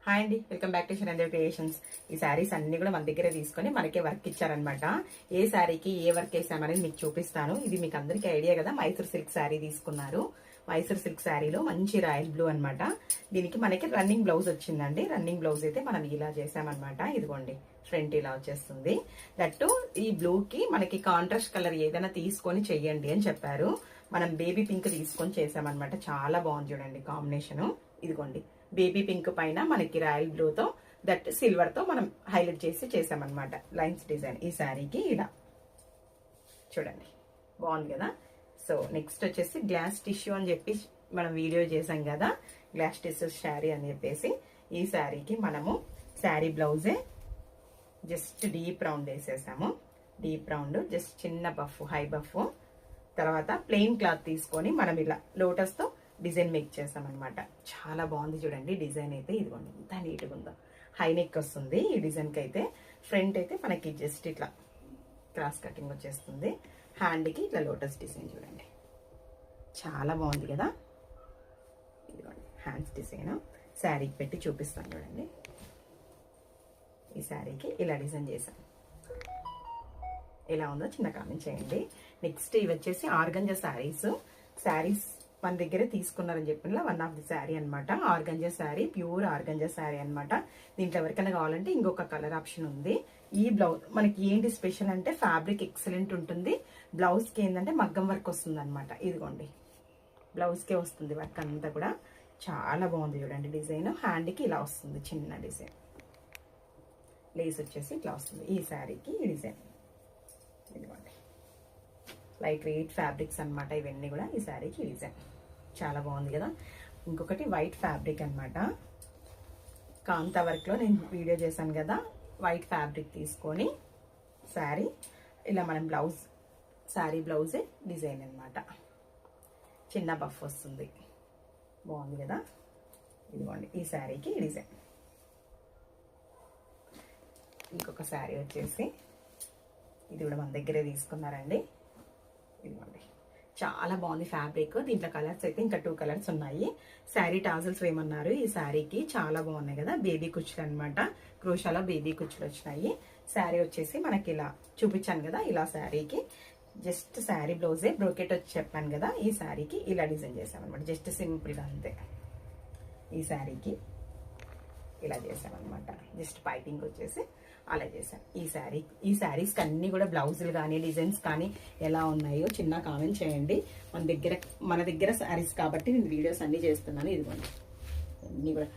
Hi అండి, welcome back to Saranya creations. ఈ శారీస్ అన్ని కూడా మన దగ్గర తీసుకొని మనకే వర్క్ ఇచ్చారనమాట. ఏ శారీకి ఏ వర్క్ వేసామనేది మీకు చూపిస్తాను. ఇది మీకు అందరికీ ఐడియా కదా, మైసూర్ సిల్క్ శారీ తీసుకున్నారు. మైసూర్ సిల్క్ శారీలో మంచి రాయల్ బ్లూ అనమాట. దీనికి మనకి రన్నింగ్ బ్లౌజ్ వచ్చిందండి. రన్నింగ్ బ్లౌజ్ అయితే మనం ఇలా చేసామన్నమాట. ఇదిగోండి, ఫ్రంట్ ఇలా వచ్చేస్తుంది. దట్టు ఈ బ్లూకి మనకి కాంట్రాస్ట్ కలర్ ఏదైనా తీసుకొని చెయ్యండి అని చెప్పారు. మనం బేబీ పింక్ తీసుకొని చేసామన్నమాట. చాలా బాగుంది చూడండి కాంబినేషన్. ఇదిగోండి, బేబీ పింక్ పైన మనకి రాయల్ బ్లూతో దట్ సిల్వర్ తో మనం హైలైట్ చేసి చేసామన్నమాట లైన్స్ డిజైన్. ఈ శారీకి ఇలా చూడండి, బాగుంది కదా. సో నెక్స్ట్ వచ్చేసి గ్లాస్ టిష్యూ అని చెప్పి మనం వీడియో చేసాం కదా, గ్లాస్ టిష్యూ శారీ అని చెప్పేసి ఈ శారీకి మనము శారీ బ్లౌజే జస్ట్ డీప్ రౌండ్ వేసేసాము. డీప్ రౌండ్ జస్ట్ చిన్న బఫ్, హై బఫ్. తర్వాత ప్లెయిన్ క్లాత్ తీసుకొని మనం ఇలా లోటస్ తో డిజైన్ మేక్ చేసామన్నమాట. చాలా బాగుంది చూడండి డిజైన్ అయితే. ఇదిగోండి ఎంత నీట్గా ఉందో. హై నెక్ వస్తుంది ఈ డిజైన్ కి అయితే. ఫ్రంట్ అయితే మనకి జస్ట్ ఇట్లా క్రాస్ కటింగ్ వచ్చేస్తుంది. హ్యాండ్ కి ఇట్లా లోటస్ డిజైన్ చూడండి, చాలా బాగుంది కదా. ఇదిగోండి హ్యాండ్స్ డిజైన్ శారీకి పెట్టి చూపిస్తాను చూడండి. ఈ శారీకి ఇలా డిజైన్ చేశాను. ఎలా ఉందో చిన్న కామెంట్ చేయండి. నెక్స్ట్ ఇవి వచ్చేసి ఆర్గంజా శారీస్ మన దగ్గర తీసుకున్నారని చెప్పిన వన్ ఆఫ్ ది శారీ అనమాట. Organza sari, pure organza sari అనమాట. దీంట్లో ఎవరికైనా కావాలంటే ఇంకొక కలర్ ఆప్షన్ ఉంది. ఈ బ్లౌజ్ మనకి ఏంటి స్పెషల్ అంటే ఫ్యాబ్రిక్ ఎక్సలెంట్ ఉంటుంది. బ్లౌజ్ కి ఏంటంటే మగ్గం వర్క్ వస్తుంది అనమాట. ఇదిగోండి, బ్లౌజ్ కే వస్తుంది వర్క్ అంతా కూడా. చాలా బాగుంది చూడండి డిజైన్. హ్యాండ్ కి ఇలా వస్తుంది చిన్న డిజైన్. లేస్ వచ్చేసి ఇట్లా వస్తుంది ఈ శారీకి. ఈ డిజైన్ ఇదిగోండి, లైట్ వెయిట్ ఫ్యాబ్రిక్స్ అనమాట ఇవన్నీ కూడా. ఈ శారీకి డిజైన్ చాలా బాగుంది కదా. ఇంకొకటి వైట్ ఫ్యాబ్రిక్ అనమాట. కాంతా వర్క్ లో నేను వీడియో చేశాను కదా, వైట్ ఫ్యాబ్రిక్ తీసుకొని శారీ ఇలా మనం బ్లౌజ్, శారీ బ్లౌజే డిజైన్ అనమాట. చిన్న బఫ్ వస్తుంది, బాగుంది కదా. ఇదిగోండి ఈ శారీకి డిజైన్. ఇంకొక శారీ వచ్చేసి ఇది కూడా మన దగ్గరే తీసుకున్నారండి. ఇదిగోండి చాలా బాగుంది ఫ్యాబ్రిక్. దీంట్లో కలర్స్ అయితే ఇంకా 2 కలర్స్ ఉన్నాయి. శారీ టాజల్స్ వేయమన్నారు ఈ శారీకి. చాలా బాగున్నాయి కదా, బేబీ కుచ్చులు అనమాట. క్రోషాలో బేబీ కుచ్చులు వచ్చినాయి. శారీ వచ్చేసి మనకి ఇలా చూపించాను కదా, ఇలా శారీకి జస్ట్ శారీ బ్లౌజే బ్రోకెట్ వచ్చి చెప్పాను కదా. ఈ శారీకి ఇలా డిజైన్ చేసామన్నమాట, జస్ట్ సింపుల్ గా అంతే. ఈ శారీకి ఇలా చేసామన్నమాట, జస్ట్ పైపింగ్ వచ్చేసి అలా చేశాను. ఈ శారీస్కి అన్ని కూడా బ్లౌజులు కానీ డిజైన్స్ కానీ ఎలా ఉన్నాయో చిన్న కామెంట్ చేయండి. మన దగ్గర శారీస్ కాబట్టి నేను వీడియోస్ అన్ని చేస్తున్నాను. ఇదిగోండి అన్ని కూడా